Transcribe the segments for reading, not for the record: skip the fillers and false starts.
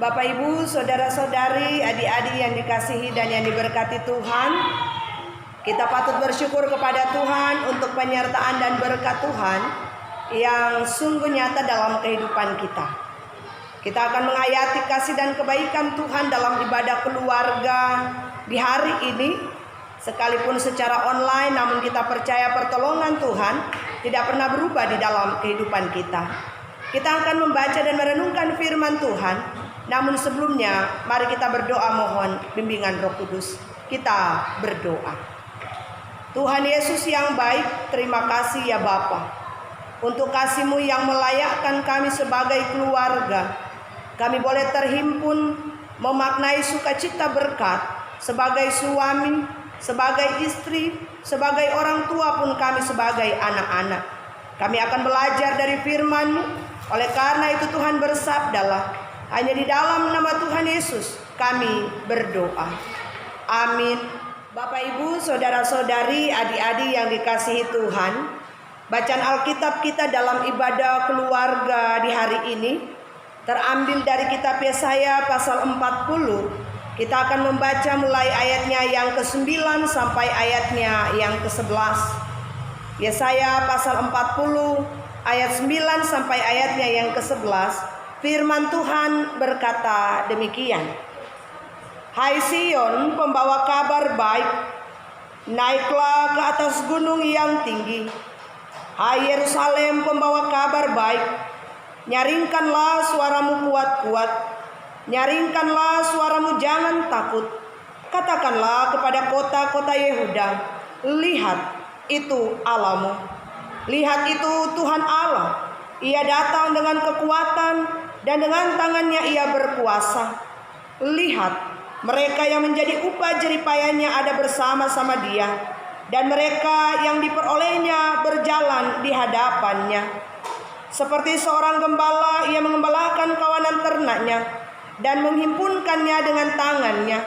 Bapak Ibu, saudara-saudari, adik-adik yang dikasihi dan yang diberkati Tuhan, kita patut bersyukur kepada Tuhan untuk penyertaan dan berkat Tuhan yang sungguh nyata dalam kehidupan kita. Kita akan menghayati kasih dan kebaikan Tuhan dalam ibadah keluarga di hari ini. Sekalipun secara online, namun kita percaya pertolongan Tuhan tidak pernah berubah di dalam kehidupan kita. Kita akan membaca dan merenungkan firman Tuhan. Namun sebelumnya, mari kita berdoa mohon bimbingan Roh Kudus. Kita berdoa. Tuhan Yesus yang baik, terima kasih ya Bapa, untuk kasih-Mu yang melayakkan kami sebagai keluarga. Kami boleh terhimpun memaknai sukacita berkat sebagai suami, sebagai istri, sebagai orang tua pun kami sebagai anak-anak. Kami akan belajar dari firman-Mu. Oleh karena itu Tuhan bersabdalah, hanya di dalam nama Tuhan Yesus kami berdoa. Amin. Bapak Ibu, saudara-saudari, adik-adik yang dikasihi Tuhan, bacaan Alkitab kita dalam ibadah keluarga di hari ini terambil dari kitab Yesaya pasal 40. Kita akan membaca mulai ayatnya yang ke-9 sampai ayatnya yang ke-11. Yesaya pasal 40 ayat 9 sampai ayatnya yang ke-11. Firman Tuhan berkata demikian. Hai Sion, pembawa kabar baik, naiklah ke atas gunung yang tinggi. Hai Yerusalem, pembawa kabar baik, nyaringkanlah suaramu kuat-kuat. Nyaringkanlah suaramu, jangan takut. Katakanlah kepada kota-kota Yehuda, lihat itu Allahmu. Lihat itu Tuhan Allah. Ia datang dengan kekuatan dan dengan tangannya ia berkuasa. Lihat, mereka yang menjadi upah jeripayanya ada bersama-sama dia, dan mereka yang diperolehnya berjalan di hadapannya. Seperti seorang gembala, ia mengembalakan kawanan ternaknya dan menghimpunkannya dengan tangannya.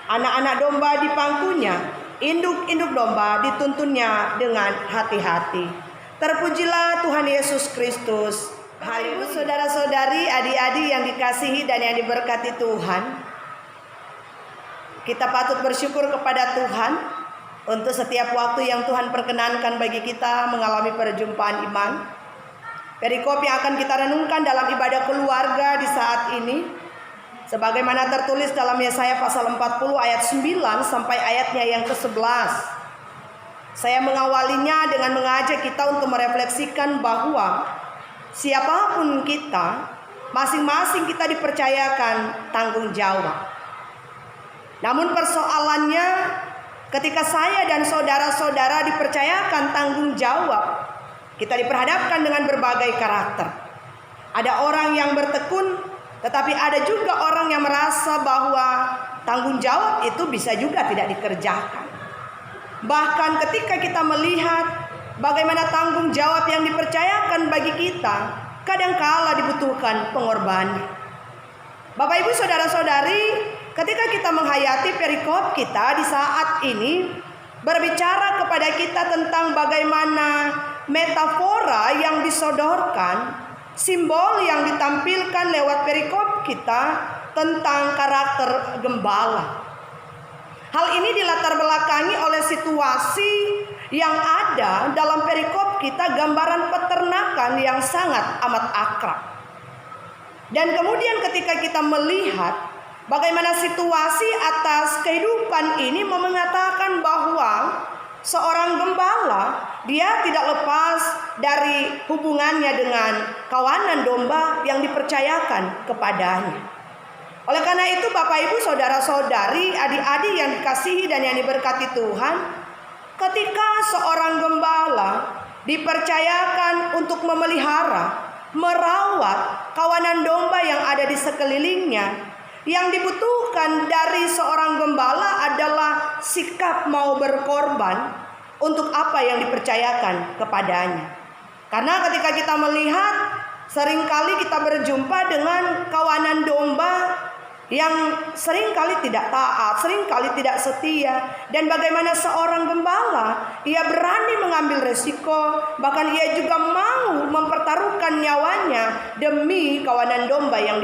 Anak-anak domba dipangkunya, induk-induk domba dituntunnya dengan hati-hati. Terpujilah Tuhan Yesus Kristus. Haleluya. Saudara-saudari, adik-adik yang dikasihi dan yang diberkati Tuhan, kita patut bersyukur kepada Tuhan untuk setiap waktu yang Tuhan perkenankan bagi kita mengalami perjumpaan iman. Perikop yang akan kita renungkan dalam ibadah keluarga di saat ini, sebagaimana tertulis dalam Yesaya pasal 40 ayat 9 sampai ayatnya yang ke-11. Saya mengawalinya dengan mengajak kita untuk merefleksikan bahwa siapapun kita, masing-masing kita dipercayakan tanggung jawab. Namun persoalannya, ketika saya dan saudara-saudara dipercayakan tanggung jawab, kita diperhadapkan dengan berbagai karakter. Ada orang yang bertekun, tetapi ada juga orang yang merasa bahwa tanggung jawab itu bisa juga tidak dikerjakan. Bahkan ketika kita melihat bagaimana tanggung jawab yang dipercayakan bagi kita, kadangkala dibutuhkan pengorbanan. Bapak Ibu saudara-saudari, ketika kita menghayati perikop kita di saat ini, berbicara kepada kita tentang bagaimana metafora yang disodorkan, simbol yang ditampilkan lewat perikop kita tentang karakter gembala. Hal ini dilatar belakangi oleh situasi yang ada dalam perikop kita, gambaran peternakan yang sangat amat akrab. Dan kemudian ketika kita melihat bagaimana situasi atas kehidupan ini mengatakan bahwa seorang gembala, dia tidak lepas dari hubungannya dengan kawanan domba yang dipercayakan kepadanya. Oleh karena itu Bapak Ibu saudara-saudari, adik-adik yang dikasihi dan yang diberkati Tuhan, ketika seorang gembala dipercayakan untuk memelihara, merawat kawanan domba yang ada di sekelilingnya, yang dibutuhkan dari seorang gembala adalah sikap mau berkorban untuk apa yang dipercayakan kepadanya. Karena ketika kita melihat, seringkali kita berjumpa dengan kawanan domba yang seringkali tidak taat, seringkali tidak setia, dan bagaimana seorang gembala ia berani mengambil resiko, bahkan ia juga mau mempertaruhkan nyawanya demi kawanan domba yang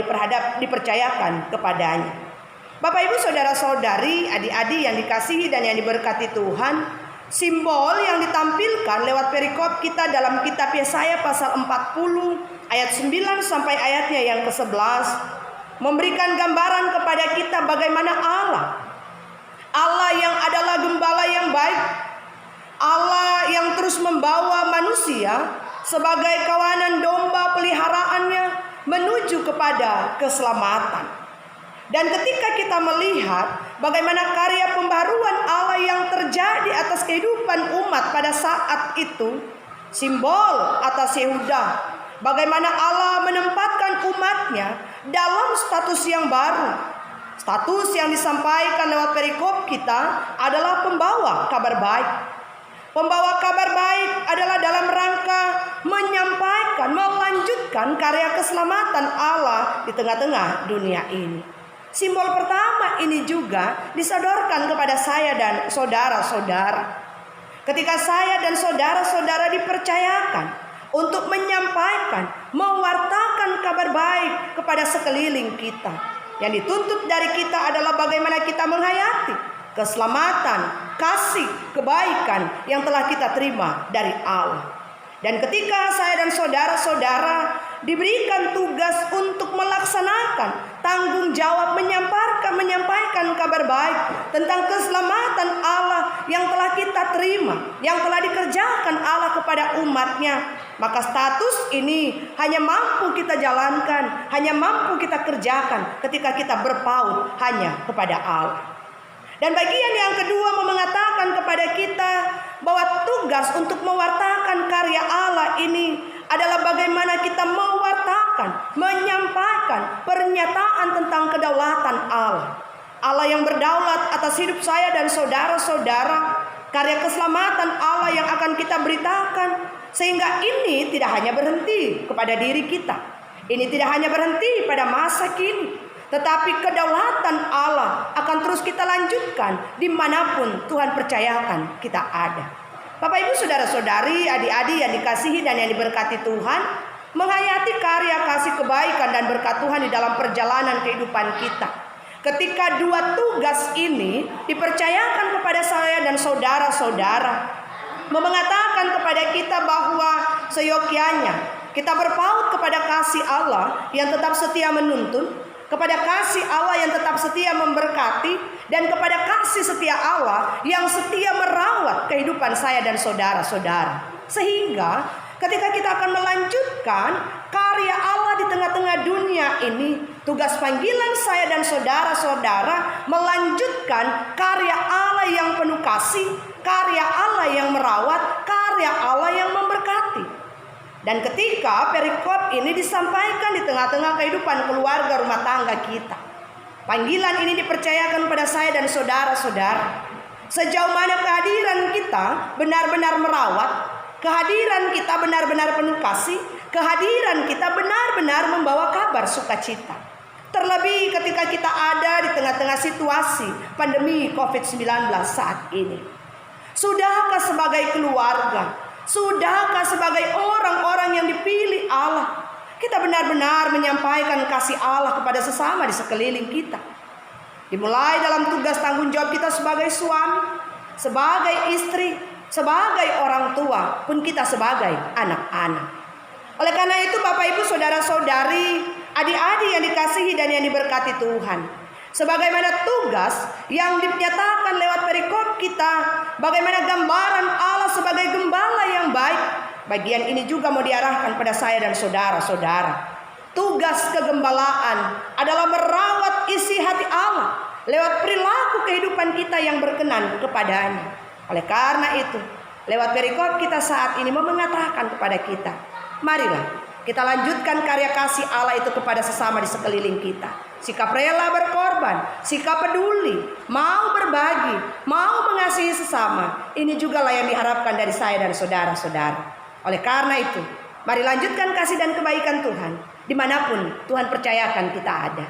dipercayakan kepadanya. Bapak Ibu saudara-saudari, adik-adik yang dikasihi dan yang diberkati Tuhan, simbol yang ditampilkan lewat perikop kita dalam kitab Yesaya pasal 40 ayat 9 sampai ayatnya yang ke-11 memberikan gambaran kepada kita bagaimana Allah yang adalah gembala yang baik, Allah yang terus membawa manusia sebagai kawanan domba peliharaannya menuju kepada keselamatan. Dan ketika kita melihat bagaimana karya pembaruan Allah yang terjadi atas kehidupan umat pada saat itu, simbol atas Yehuda, bagaimana Allah menempatkan umatnya dalam status yang baru. Status yang disampaikan lewat perikop kita adalah pembawa kabar baik. Pembawa kabar baik adalah dalam rangka menyampaikan, melanjutkan karya keselamatan Allah di tengah-tengah dunia ini. Simbol pertama ini juga disodorkan kepada saya dan saudara-saudara. Ketika saya dan saudara-saudara dipercayakan untuk menyampaikan, mewartakan kabar baik kepada sekeliling kita. Yang dituntut dari kita adalah bagaimana kita menghayati keselamatan, kasih, kebaikan yang telah kita terima dari Allah. Dan ketika saya dan saudara-saudara diberikan tugas untuk melaksanakan tanggung jawab menyampaikan kabar baik tentang keselamatan Allah yang telah kita terima, yang telah dikerjakan Allah kepada umatnya, maka status ini hanya mampu kita jalankan, hanya mampu kita kerjakan ketika kita berpaut hanya kepada Allah. Dan bagian yang kedua mengatakan kepada kita bahwa tugas untuk mewartakan karya Allah ini adalah bagaimana kita mewartakan, menyampaikan pernyataan tentang kedaulatan Allah. Allah yang berdaulat atas hidup saya dan saudara-saudara, karya keselamatan Allah yang akan kita beritakan. Sehingga ini tidak hanya berhenti kepada diri kita, ini tidak hanya berhenti pada masa kini, tetapi kedaulatan Allah akan terus kita lanjutkan dimanapun Tuhan percayakan kita ada. Bapak Ibu saudara-saudari, adik-adik yang dikasihi dan yang diberkati Tuhan, menghayati karya kasih kebaikan dan berkat Tuhan di dalam perjalanan kehidupan kita. Ketika dua tugas ini dipercayakan kepada saya dan saudara-saudara, mengatakan kepada kita bahwa seyogyanya kita berpaut kepada kasih Allah yang tetap setia menuntun, kepada kasih Allah yang tetap setia memberkati, dan kepada kasih setia Allah yang setia merawat kehidupan saya dan saudara-saudara. Sehingga ketika kita akan melanjutkan karya Allah di tengah-tengah dunia ini, tugas panggilan saya dan saudara-saudara melanjutkan karya Allah yang penuh kasih, karya Allah yang merawat, karya Allah yang memberkati. Dan ketika perikop ini disampaikan di tengah-tengah kehidupan keluarga rumah tangga kita, panggilan ini dipercayakan pada saya dan saudara-saudara. Sejauh mana kehadiran kita benar-benar merawat, kehadiran kita benar-benar penuh kasih, kehadiran kita benar-benar membawa kabar sukacita. Terlebih ketika kita ada di tengah-tengah situasi pandemi COVID-19 saat ini. Sudahkah sebagai keluarga, sudahkah sebagai orang-orang yang dipilih Allah, kita benar-benar menyampaikan kasih Allah kepada sesama di sekeliling kita? Dimulai dalam tugas tanggung jawab kita sebagai suami, sebagai istri, sebagai orang tua, pun kita sebagai anak-anak. Oleh karena itu Bapak Ibu saudara-saudari, adik-adik yang dikasihi dan yang diberkati Tuhan, sebagaimana tugas yang dinyatakan lewat perikop kita, bagaimana gambaran Allah sebagai gembala yang baik, bagian ini juga mau diarahkan pada saya dan saudara-saudara. Tugas kegembalaan adalah merawat isi hati Allah lewat perilaku kehidupan kita yang berkenan kepadanya. Oleh karena itu, lewat perikop kita saat ini mau mengatakan kepada kita, marilah kita lanjutkan karya kasih Allah itu kepada sesama di sekeliling kita. Sikap rela berkorban, sikap peduli, mau berbagi, mau mengasihi sesama. Ini juga lah yang diharapkan dari saya dan saudara-saudara. Oleh karena itu, mari lanjutkan kasih dan kebaikan Tuhan dimanapun Tuhan percayakan kita ada.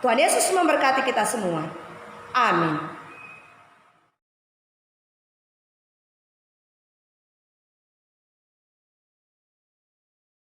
Tuhan Yesus memberkati kita semua. Amin.